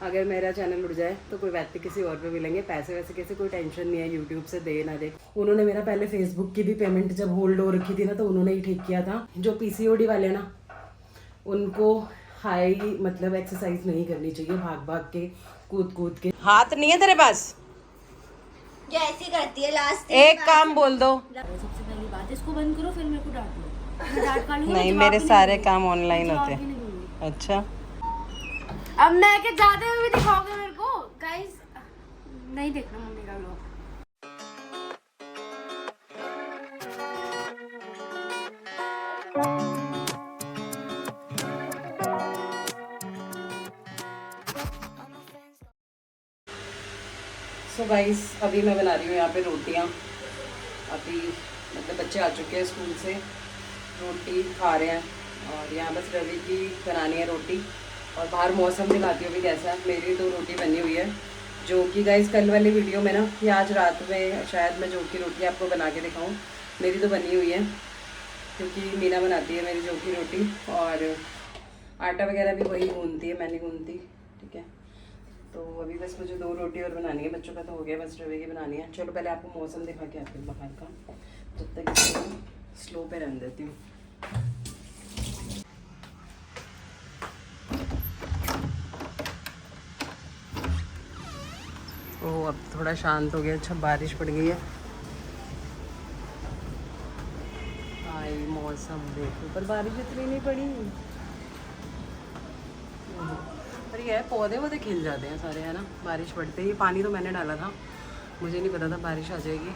अगर मेरा चैनल उड़ जाए तो कोई बात नहीं, किसी और पे मिलेंगे। पैसे वैसे कैसे कोई टेंशन नहीं है, यूट्यूब से दे ना दे। उन्होंने मेरा पहले फेसबुक की भी पेमेंट जब होल्ड हो रखी थी ना, तो उन्होंने ही ठीक किया था। जो पीसीओडी वाले ना, उनको हाई मतलब एक्सरसाइज नहीं करनी चाहिए, भाग भाग के कूद कूद के। हाथ नहीं है तेरे पास? जो ऐसी करती है लास्ट एक काम बोल दो। सबसे पहली बात इसको बंद करो, फिर मेरे को डांट लो। मैं डांट खा लूंगी, नहीं, मैं मेरे जवाब भी सारे नहीं काम ऑनलाइन दूंगी, होते जवाब भी हैं। नहीं दूंगी। अच्छा, अब मैं के जाते हुए भी दिखाओगे मेरे को? गाइस नहीं देखना मम्मी का व्लॉग। सो गाइस अभी मैं बना रही हूँ यहाँ पे रोटियाँ। अभी मतलब बच्चे आ चुके हैं स्कूल से, रोटी खा रहे हैं। और यहाँ बस रवि की बनानी है रोटी। और बाहर मौसम दिखाती हूँ अभी कैसा है। मेरी तो रोटी बनी हुई है, जो कि गाइस कल वाली वीडियो में ना, या आज रात में शायद मैं जो की रोटी आपको बना के दिखाऊँ। मेरी तो बनी हुई है, क्योंकि मीना बनाती है मेरी जो की रोटी। और आटा वगैरह भी वही गूंथती है, मैं नहीं गूंथती। ठीक है, तो अभी बस मुझे 2 रोटी और बनानी है। बच्चों का तो हो गया, बस रवि की बनानी है। चलो पहले आपको मौसम दिखा के आती हूँ बाहर का, जब तक इसको स्लो पे रहने देती हूँ। ओह अब थोड़ा शांत हो गया। अच्छा, बारिश पड़ गई है। हाय मौसम देखो, पर बारिश इतनी नहीं पड़ी। पर ये है, पौधे वौधे खिल जाते हैं सारे, है ना, बारिश पड़ते ही। पानी तो मैंने डाला था, मुझे नहीं पता था बारिश आ जाएगी।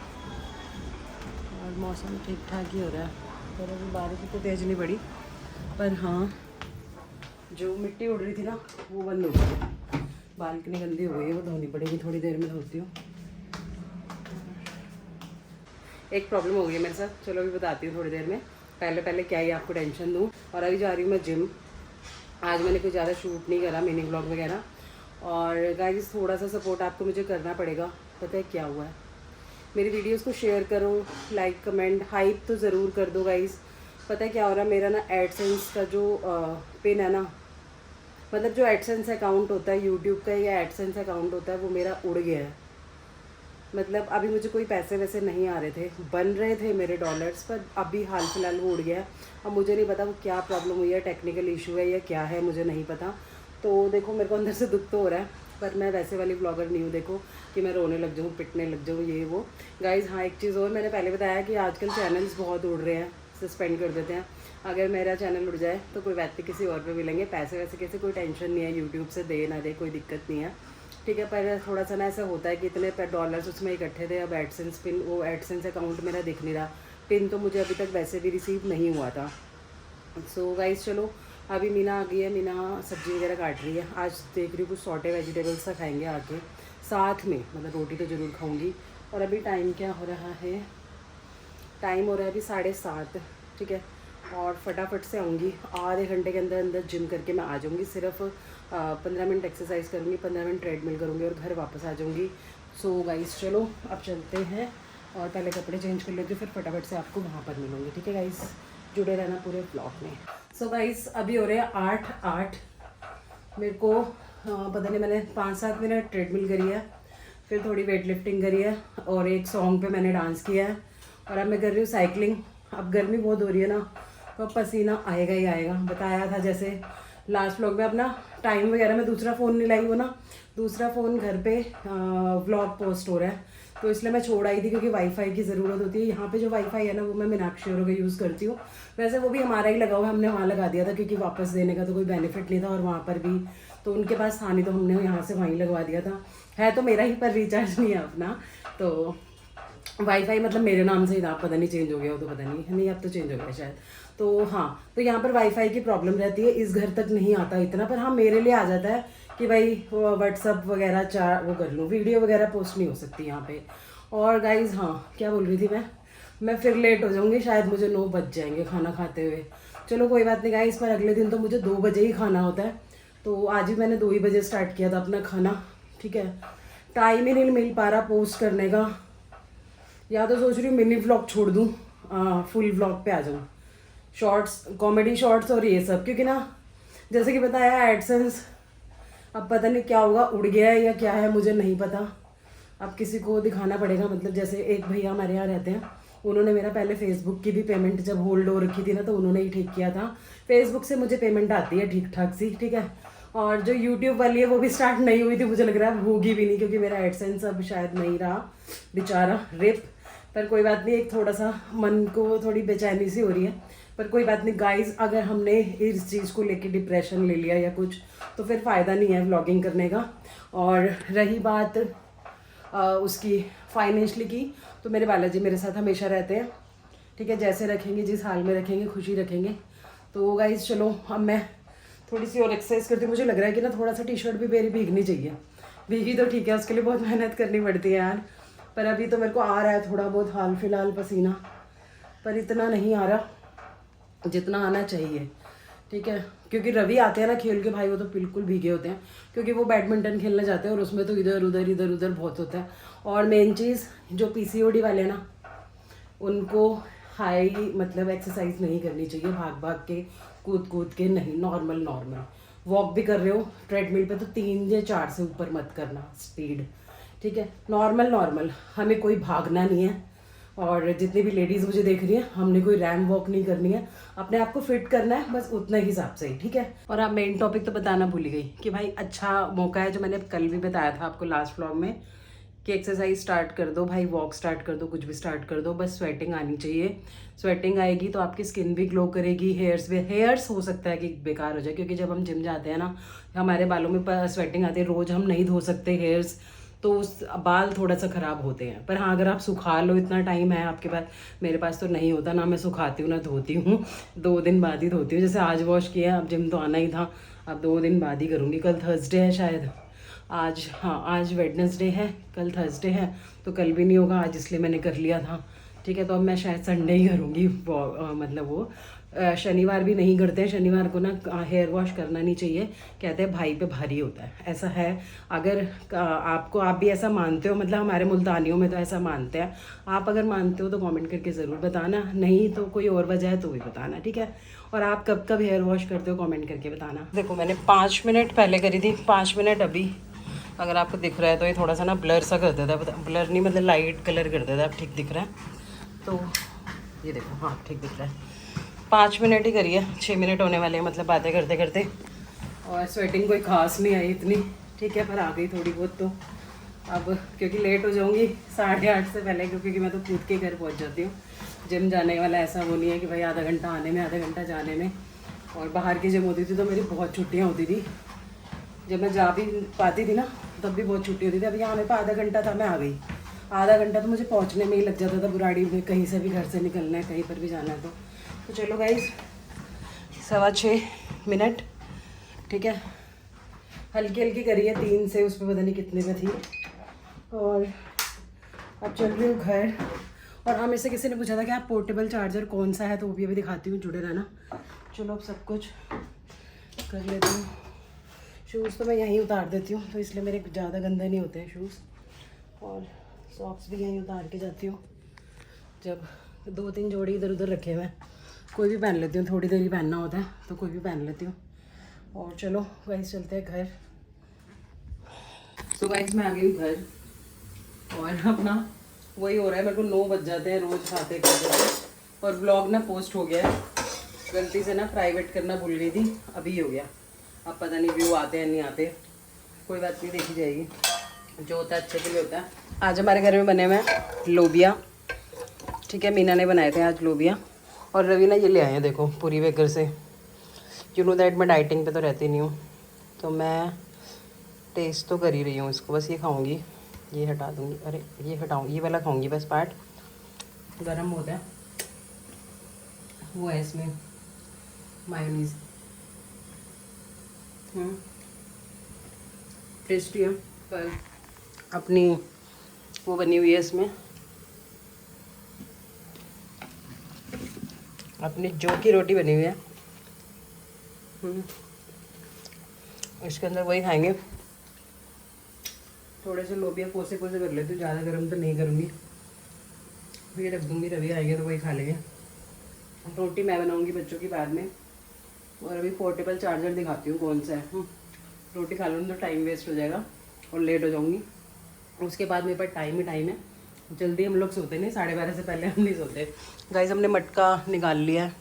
और मौसम ठीक ठाक ही हो रहा है, पर अभी बारिश तो तेज़ नहीं पड़ी। पर हाँ, जो मिट्टी उड़ रही थी ना, वो बंद हो गई। बालकनी गंदी हो गई है, वो धोनी पड़ेगी, थोड़ी देर में धोती हूँ। एक प्रॉब्लम हो गई है मेरे साथ, चलो अभी बताती हूँ थोड़ी देर में। पहले पहले क्या ही आपको टेंशन दूँ। और अभी जा रही हूँ मैं जिम। आज मैंने कुछ ज़्यादा शूट नहीं करा, मिनी ब्लॉग वगैरह। और गाइस थोड़ा सा सपोर्ट आपको मुझे करना पड़ेगा। पता है क्या हुआ है, मेरी वीडियोस को शेयर करो, लाइक कमेंट हाइप तो ज़रूर कर दो गाइस। पता है क्या हो रहा है, मेरा ना एडसेंस का जो पिन है ना, मतलब जो एडसेंस अकाउंट होता है यूट्यूब का, या एडसेंस अकाउंट होता है, वो मेरा उड़ गया है। मतलब अभी मुझे कोई पैसे वैसे नहीं आ रहे थे, बन रहे थे मेरे डॉलर्स, पर अभी हाल फिलहाल वो उड़ गया है। अब मुझे नहीं पता वो क्या प्रॉब्लम हुई है, टेक्निकल इशू है या क्या है, मुझे नहीं पता। तो देखो मेरे को अंदर से दुख तो हो रहा है, पर मैं वैसे वाली ब्लॉगर नहीं हूँ देखो कि मैं रोने लग जाऊँ, पिटने लग जाऊँ, ये वो। गाइज़ हाँ, एक चीज़ और, मैंने पहले बताया कि आजकल चैनल्स बहुत उड़ रहे हैं, सस्पेंड कर देते हैं। अगर मेरा चैनल उड़ जाए तो कोई बात नहीं, किसी और पे मिलेंगे। पैसे वैसे कैसे कोई टेंशन नहीं है, यूट्यूब से दे ना दे कोई दिक्कत नहीं है। ठीक है, पर थोड़ा सा ना ऐसा होता है कि इतने डॉलर्स उसमें इकट्ठे थे। अब एडसेंस पिन, वो एडसेंस अकाउंट मेरा दिख नहीं रहा। पिन तो मुझे अभी तक वैसे भी रिसीव नहीं हुआ था। सो गाइस चलो, अभी मीना आ गई है, मीना सब्जी वगैरह काट रही है। आज देख रही हूँ कुछ सॉटे वेजिटेबल्स सा खाएंगे आके साथ में, मतलब रोटी तो ज़रूर खाऊंगी। और अभी टाइम क्या हो रहा है, टाइम हो रहा है अभी 7:30। ठीक है, और फटाफट से आऊँगी, आधे घंटे के अंदर अंदर जिम करके मैं आ जाऊँगी। सिर्फ 15 मिनट एक्सरसाइज करूँगी, 15 मिनट ट्रेडमिल करूँगी और घर वापस आ जाऊँगी। सो गाइस चलो अब चलते हैं, और पहले कपड़े चेंज कर लेती हूँ, फिर फटाफट से आपको वहाँ पर मिलूँगी। ठीक है गाइस, जुड़े रहना पूरे ब्लॉग में। सो गाइस अभी हो रहे हैं 8:08। मेरे को पता नहीं, मैंने 5-7 मिनट ट्रेडमिल करी है, फिर थोड़ी वेट लिफ्टिंग करी है, और एक सॉन्ग पे मैंने डांस किया है। और अब मैं कर रही हूँ साइकिलिंग। अब गर्मी बहुत हो रही है ना, तो अब पसीना आएगा ही आएगा। बताया था जैसे लास्ट व्लॉग में, अपना टाइम वगैरह में दूसरा फ़ोन नहीं लाई, वो ना दूसरा फ़ोन घर पे व्लॉग पोस्ट हो रहा है, तो इसलिए मैं छोड़ आई थी, क्योंकि वाईफाई की ज़रूरत होती है। यहाँ पे जो वाईफाई है ना, वो मैं मीनाक्षी औरों का यूज़ करती हूँ। वैसे वो भी हमारा ही लगा हुआ है, हमने वहाँ लगा दिया था, क्योंकि वापस देने का तो कोई बेनिफिट नहीं था, और वहाँ पर भी तो उनके पास था नहीं, तो हमने यहाँ से वहीं लगवा दिया था। है तो मेरा ही, पर रिचार्ज नहीं है अपना। तो वाईफाई मतलब मेरे नाम से ही था, पता नहीं चेंज हो गया हो तो, पता नहीं अब तो चेंज हो गया शायद। तो हाँ, तो यहाँ पर वाईफाई की प्रॉब्लम रहती है, इस घर तक नहीं आता इतना, पर हाँ मेरे लिए आ जाता है कि भाई व्हाट्सअप वगैरह वो कर लूँ, वीडियो वगैरह पोस्ट नहीं हो सकती यहाँ पे। और गाइज हाँ, क्या बोल रही थी मैं फिर लेट हो जाऊँगी, शायद मुझे 9 बज जाएंगे खाना खाते हुए। चलो कोई बात नहीं गाइज, पर अगले दिन तो मुझे 2 बजे ही खाना होता है, तो आज भी मैंने 2 ही बजे स्टार्ट किया था अपना खाना। ठीक है, टाइम ही नहीं मिल पा रहा पोस्ट करने का, या तो सोच रही हूँ मिनी व्लॉग छोड़ दूँ, फुल व्लॉग पे आ जाऊँ, शॉर्ट्स, कॉमेडी शॉर्ट्स और ये सब। क्योंकि ना जैसे कि बताया, एडसेंस अब पता नहीं क्या होगा, उड़ गया है या क्या है मुझे नहीं पता। अब किसी को दिखाना पड़ेगा, मतलब जैसे एक भैया हमारे यहाँ रहते हैं, उन्होंने मेरा पहले फेसबुक की भी पेमेंट जब होल्ड हो रखी थी ना, तो उन्होंने ही ठीक किया था। फेसबुक से मुझे पेमेंट आती है ठीक ठाक सी, ठीक है। और जो यूट्यूब वाली है वो भी स्टार्ट नहीं हुई थी, मुझे लग रहा है होगी भी नहीं, क्योंकि मेरा एडसेंस अब शायद नहीं रहा, बेचारा रिप। पर कोई बात नहीं, एक थोड़ा सा मन को थोड़ी बेचैनी सी हो रही है, पर कोई बात नहीं गाइज। अगर हमने इस चीज़ को लेके डिप्रेशन ले लिया या कुछ, तो फिर फ़ायदा नहीं है व्लॉगिंग करने का। और रही बात उसकी फाइनेंशली की, तो मेरे बालाजी मेरे साथ हमेशा रहते हैं, ठीक है। जैसे रखेंगे, जिस हाल में रखेंगे, खुशी रखेंगे। तो गाइज चलो, अब मैं थोड़ी सी और एक्सरसाइज करती हूँ। मुझे लग रहा है कि ना थोड़ा सा टी शर्ट भी मेरी भीगनी चाहिए। भीगी तो ठीक है, उसके लिए बहुत मेहनत करनी पड़ती है यार। पर अभी तो मेरे को आ रहा है थोड़ा बहुत हाल फिलहाल पसीना, पर इतना नहीं आ रहा जितना आना चाहिए, ठीक है। क्योंकि रवि आते हैं ना खेल के, भाई वो तो बिल्कुल भीगे होते हैं, क्योंकि वो बैडमिंटन खेलने जाते हैं और उसमें तो इधर उधर बहुत होता है। और मेन चीज़, जो PCOD वाले ना, उनको हाई मतलब एक्सरसाइज नहीं करनी चाहिए, भाग भाग के कूद के नहीं, नॉर्मल वॉक भी कर रहे हो ट्रेडमिल पे तो 3 या 4 से ऊपर मत करना स्पीड, ठीक है। नॉर्मल, हमें कोई भागना नहीं है। और जितनी भी लेडीज़ मुझे देख रही हैं, हमने कोई रैम वॉक नहीं करनी है, अपने आप को फिट करना है बस उतने हिसाब से ही, ठीक है। और आप मेन टॉपिक तो बताना भूल गई कि भाई अच्छा मौका है, जो मैंने कल भी बताया था आपको लास्ट व्लॉग में, कि एक्सरसाइज स्टार्ट कर दो भाई, वॉक स्टार्ट कर दो, कुछ भी स्टार्ट कर दो, बस स्वेटिंग आनी चाहिए। स्वेटिंग आएगी तो आपकी स्किन भी ग्लो करेगी, हेयर्स हो सकता है कि बेकार हो जाए, क्योंकि जब हम जिम जाते हैं ना, हमारे बालों में स्वेटिंग आती है, रोज़ हम नहीं धो सकते हेयर्स, तो उस बाल थोड़ा सा ख़राब होते हैं। पर हाँ, अगर आप सुखा लो, इतना टाइम है आपके पास, मेरे पास तो नहीं होता ना, मैं सुखाती हूँ ना धोती हूँ, 2 दिन बाद ही धोती हूँ। जैसे आज वॉश किया, अब जिम तो आना ही था, अब 2 दिन बाद ही करूँगी। कल थर्सडे है शायद, आज, हाँ आज वेडनेसडे है, कल थर्सडे है, तो कल भी नहीं होगा आज, इसलिए मैंने कर लिया था, ठीक है। तो अब मैं शायद संडे ही करूँगी, मतलब वो शनिवार भी नहीं करते हैं। शनिवार को ना हेयर वॉश करना नहीं चाहिए, कहते हैं भाई पे भारी होता है, ऐसा है। अगर आप भी ऐसा मानते हो, मतलब हमारे मुल्तानियों में तो ऐसा मानते हैं, आप अगर मानते हो तो कमेंट करके ज़रूर बताना, नहीं तो कोई और वजह है तो भी बताना, ठीक है। और आप कब कब हेयर वॉश करते हो कमेंट करके बताना। देखो मैंने 5 मिनट पहले करी थी, 5 मिनट अभी, अगर आपको दिख रहा है तो ये थोड़ा सा ना ब्लर सा कर देता है, ब्लर नहीं मतलब लाइट कलर कर देता है। अब ठीक दिख रहा है, तो ये देखो, हाँ ठीक दिख रहा है। 5 मिनट ही करिए, 6 मिनट होने वाले हैं, मतलब बातें करते करते। और स्वेटिंग कोई खास नहीं आई इतनी, ठीक है, पर आ गई थोड़ी बहुत। तो अब क्योंकि लेट हो जाऊंगी 8:30 से पहले, क्योंकि मैं तो कूद के घर पहुंच जाती हूँ। जिम जाने वाला ऐसा वो नहीं है कि भाई आधा घंटा आने में, आधा घंटा जाने में। और बाहर की जिम होती थी तो मेरी बहुत छुट्टियाँ होती थी, जब मैं जा भी पाती थी ना तब भी बहुत छुट्टी होती थी। अभी यहाँ मेरे पास आधा घंटा था, मैं आ गई। आधा घंटा तो मुझे पहुँचने में ही लग जाता था, बुराड़ी में, कहीं से भी घर से निकलना है, कहीं पर भी जाना है। तो चलो गाइस, 6:15 मिनट, ठीक है। हल्की हल्की करी है, 3 से उस पर पता नहीं कितने में थी। और अब चल रही हूँ घर। और हाँ, मेरे से किसी ने पूछा था कि आप पोर्टेबल चार्जर कौन सा है, तो वो भी अभी दिखाती हूँ, जुड़े रहना। चलो अब सब कुछ कर लेती हूँ। शूज़ तो मैं यहीं उतार देती हूँ, तो इसलिए मेरे ज़्यादा गंदे नहीं होते हैं शूज़। और सॉक्स भी यहीं उतार के जाती हूँ, जब 2-3 जोड़ी इधर उधर रखे हुए हैं, कोई भी पहन लेती हूँ, थोड़ी देर ही पहनना होता है तो कोई भी पहन लेती हूँ। और चलो गाइस चलते हैं घर। तो गाइस मैं आ गई हूँ घर, और अपना वही हो रहा है, मेरे को 9 बज जाते हैं रोज़ खाते खाते। और व्लॉग ना पोस्ट हो गया है, गलती से ना प्राइवेट करना भूल गई थी, अभी हो गया। अब पता नहीं व्यू आते हैं नहीं आते, कोई बात नहीं, देखी जाएगी, जो होता है अच्छे के लिए होता है। आज हमारे घर में बने हुए हैं लोबिया, ठीक है, मीना ने बनाए थे आज लोबिया। और रवि ना ये ले आए हैं, देखो पूरी बेकर से। यू नो दैट मैं डाइटिंग पे तो रहती नहीं हूँ, तो मैं टेस्ट तो कर ही रही हूँ इसको, बस ये खाऊंगी, ये हटा दूँगी, अरे ये हटाऊँगी, ये वाला खाऊंगी बस पार्ट, गरम होता है वो है, इसमें मायोनीज टेस्टी है, पर अपनी वो बनी हुई है इसमें, अपनी जौ की रोटी बनी हुई है। इसके अंदर वही खाएंगे। थोड़े से लोबिया कोसे कोसे कर लेती हूँ, ज़्यादा गर्म तो नहीं करूँगी, फिर रख दूँगी, रवि आएंगे तो वही खा लेंगे। रोटी मैं बनाऊँगी बच्चों की बाद में। और अभी पोर्टेबल चार्जर दिखाती हूँ कौन सा है। रोटी खा लूँगी तो टाइम वेस्ट हो जाएगा और लेट हो जाऊँगी। उसके बाद मेरे पास टाइम ही टाइम है, जल्दी हम लोग सोते नहीं, 12:30 से पहले हम नहीं सोते। गाइस हमने मटका निकाल लिया है,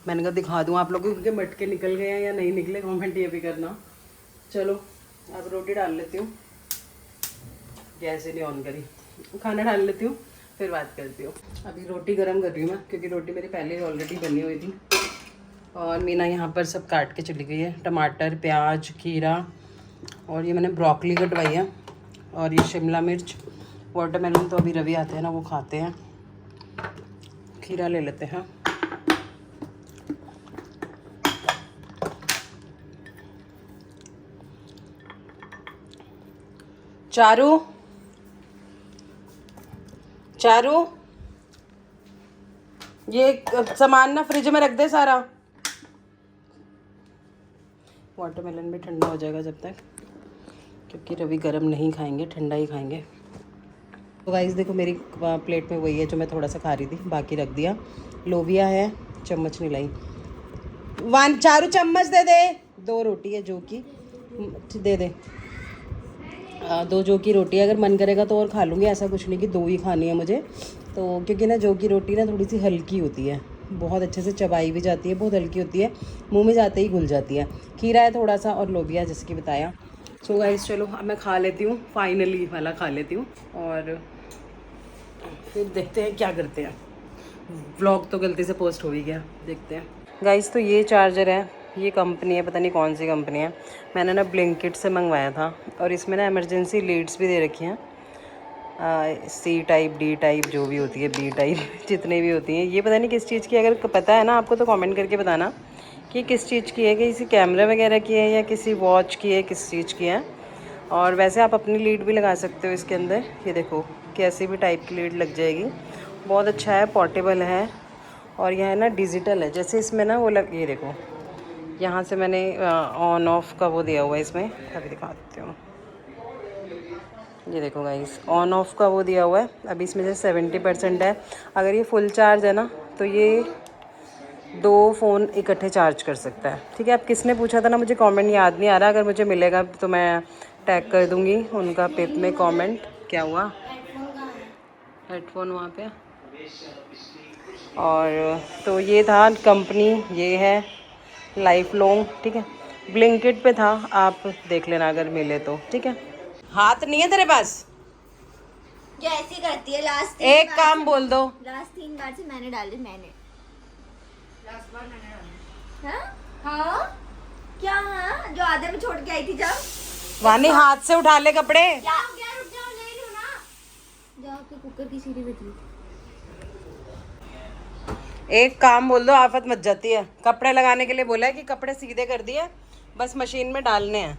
मैंने कहा दिखा दूँ आप लोगों को कि मटके निकल गए हैं या नहीं निकले, कमेंट ये भी करना। चलो अब रोटी डाल लेती हूँ, गैस ही नहीं ऑन करी, खाना डाल लेती हूँ फिर बात करती हूँ। अभी रोटी गरम कर रही हूँ मैं, क्योंकि रोटी मेरी पहले ही ऑलरेडी बनी हुई थी। और मीना यहाँ पर सब काट के चली गई है, टमाटर, प्याज, खीरा, और ये मैंने ब्रोकली कटवाई है, और ये शिमला मिर्च, वाटरमेलन तो अभी रवि आते हैं ना वो खाते हैं। खीरा ले लेते हैं। चारू चारू ये सामान ना फ्रिज में रख दे सारा। वाटरमेलन भी ठंडा हो जाएगा जब तक, क्योंकि रवि गरम नहीं खाएंगे, ठंडा ही खाएंगे। तो गाइस देखो मेरी प्लेट में वही है जो मैं थोड़ा सा खा रही थी, बाकी रख दिया। लोबिया है, चम्मच नहीं लाई। चारू चम्मच दे दे। 2 रोटी है जो कि दे दे, 2 जो की रोटी। अगर मन करेगा तो और खा लूँगी, ऐसा कुछ नहीं कि 2 ही खानी है मुझे। तो क्योंकि ना जो की रोटी ना थोड़ी सी हल्की होती है, बहुत अच्छे से चबाई भी जाती है, बहुत हल्की होती है, मुंह में जाते ही घुल जाती है। खीरा है थोड़ा सा और लोबिया जैसे कि बताया। सो गाइस चलो अब मैं खा लेती हूँ, फाइनली वाला खा लेती हूँ और फिर देखते हैं क्या करते हैं। व्लॉग तो गलती से पोस्ट हो ही गया, देखते हैं। गाइस तो ये चार्जर है, ये कंपनी है, पता नहीं कौन सी कंपनी है, मैंने ना ब्लिंकिट से मंगवाया था। और इसमें ना इमरजेंसी लीड्स भी दे रखी हैं, C टाइप, D टाइप जो भी होती है, B टाइप जितनी भी होती हैं। ये पता नहीं किस चीज़ की, अगर पता है ना आपको तो कमेंट करके बताना कि किस चीज़ की है, कि किसी कैमरा वगैरह की है या किसी वॉच की है, किस चीज़ की है। और वैसे आप अपनी लीड भी लगा सकते हो इसके अंदर, ये देखो कैसी भी टाइप की लीड लग जाएगी। बहुत अच्छा है, पोर्टेबल है, और यह है ना डिजिटल है। जैसे इसमें ना वो ये देखो यहाँ से मैंने ऑन ऑफ का वो दिया हुआ है इसमें, अभी दिखा देती हूँ। ये देखो गाइस ऑन ऑफ का वो दिया हुआ है। अभी इसमें से 70% है। अगर ये फुल चार्ज है ना तो ये 2 फ़ोन इकट्ठे चार्ज कर सकता है। ठीक है, अब किसने पूछा था ना, मुझे कमेंट याद नहीं आ रहा, अगर मुझे मिलेगा तो मैं टैग कर दूँगी उनका पिप में कमेंट। क्या हुआ? हेडफोन वहाँ पे। और तो ये था कंपनी, ये है लाइफ लॉन्ग। ठीक है, ब्लिंकिट पे था, आप देख लेना अगर मिले तो। ठीक है, हाथ नहीं है तेरे पास? जो ऐसी करती है लास्ट एक काम बोल दो। लास्ट 3 बार से मैंने डाली, मैंने लास्ट बार मैंने डाला। हाँ क्या? हाँ जो आधे में छोड़ के आई थी जब। वानी हाथ से उठा ले कपड़े। क्या रुक जाओ, ले लो ना, जाओ के कुकर की सीटी पे थी। एक काम बोल दो, आफत मच जाती है। कपड़े लगाने के लिए बोला है कि कपड़े सीधे कर दिए, बस मशीन में डालने हैं।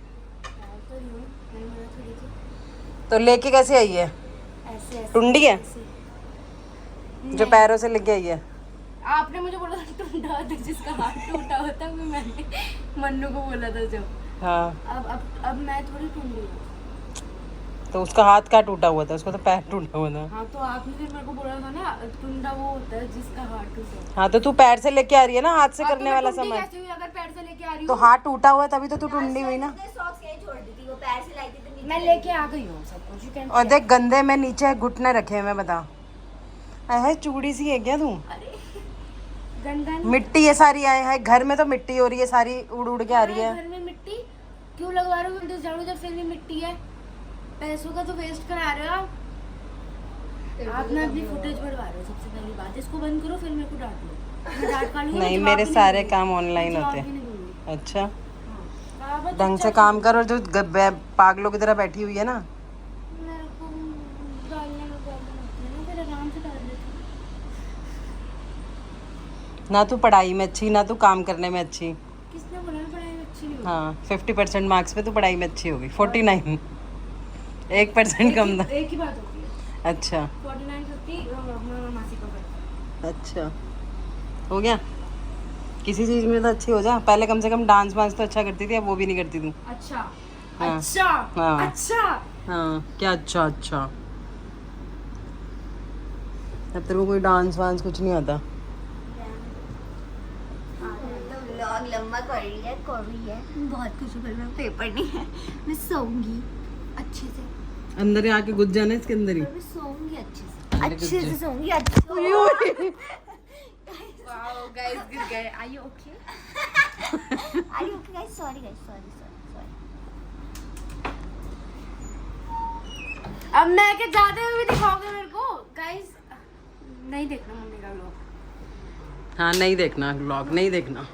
तो लेके कैसे आई है? ऐसे टुंडी है जो पैरों से लेके आई है। आपने मुझे बोला था टूटा होता, जिसका हाथ टूटा होता है, मैंने मन्नू को बोला था जो। हाँ अब मैं थोड़ी टूटी हूँ। तो उसका हाथ का टूटा हुआ था, उसका तो पैर टूटा हुआ था। हाँ तो आपने फिर मेरे को बोला था ना, टुंडा वो होता है जिसका हाथ टूटा। हाँ तो तू पैर से लेके आ रही है ना, हाथ से करने वाला सामान। कैसे हुई? अगर पैर से लेके आ रही तो हूँ हाथ टूटा हुआ तभी तो तू टुंडी हुई ना। सॉक्स यही छोड़ दी थी, वो पैर से लाई थी तो मैं लेके आ गई हूँ सब कुछ। You can और देख गंदे में नीचे घुटने रखे हैं, मैं बता। है चूड़ी सी है क्या तू? गंदा नहीं। मिट्टी ये सारी आए है घर में, तो मिट्टी हो रही है सारी, उड़ उड़ के आ रही है। घर में मिट्टी क्यों लगवा रहे हो विंडोज झाड़ू जब फिर भी मिट्टी है? पैसों का तो वेस्ट करा रहे हो आप ना, अपनी फुटेज बढ़वा रहे हो। सबसे पहली बात, इसको बंद करो फिर मेरे को डांट लो, मैं डांट खा लूंगी। नहीं, मेरे सारे काम ऑनलाइन होते हैं। अच्छा हाँ, ढंग से काम कर, और जो पागलों की तरह बैठी हुई है ना, मेरे को डालने में प्रॉब्लम होती है ना, फिर आराम से डाल देती हूँ। ना तू पढ़ाई में अच्छी, ना तू काम करने में अच्छी। किसने बोला मैं पढ़ाई में अच्छी नहीं हूँ? हाँ 50% मार्क्स पे तू पढ़ाई में अच्छी होगी। 49 1% कम था। एक ही बात होती है। अच्छा 49 50 मासी का कर। अच्छा हो गया, किसी चीज में तो अच्छी हो जा। पहले कम से कम डांस वांस तो अच्छा करती थी, अब वो भी नहीं करती तू। अच्छा हाँ। अच्छा हाँ। अच्छा। हाँ क्या अच्छा अच्छा? अब तेरे को कोई डांस वांस कुछ नहीं आता। व्लॉग मम्मा कर रही है बहुत खुश हूँ, कल मेरा पेपर नहीं है, मैं सोऊंगी अच्छे से, अंदर ही आके घुस जाना इसके अंदर ही। मैं सोऊंगी अच्छे से, अंदर अच्छे घुस से जा। सोऊंगी अच्छे से। वाओ गाइस गिर गए। Are you okay? Are you okay guys? Sorry guys, sorry. अब मैं के जाते हुए भी दिखाओगे मेरे को गाइस? नहीं देखना मम्मी का व्लॉग। हाँ नहीं देखना व्लॉग, नहीं देखना।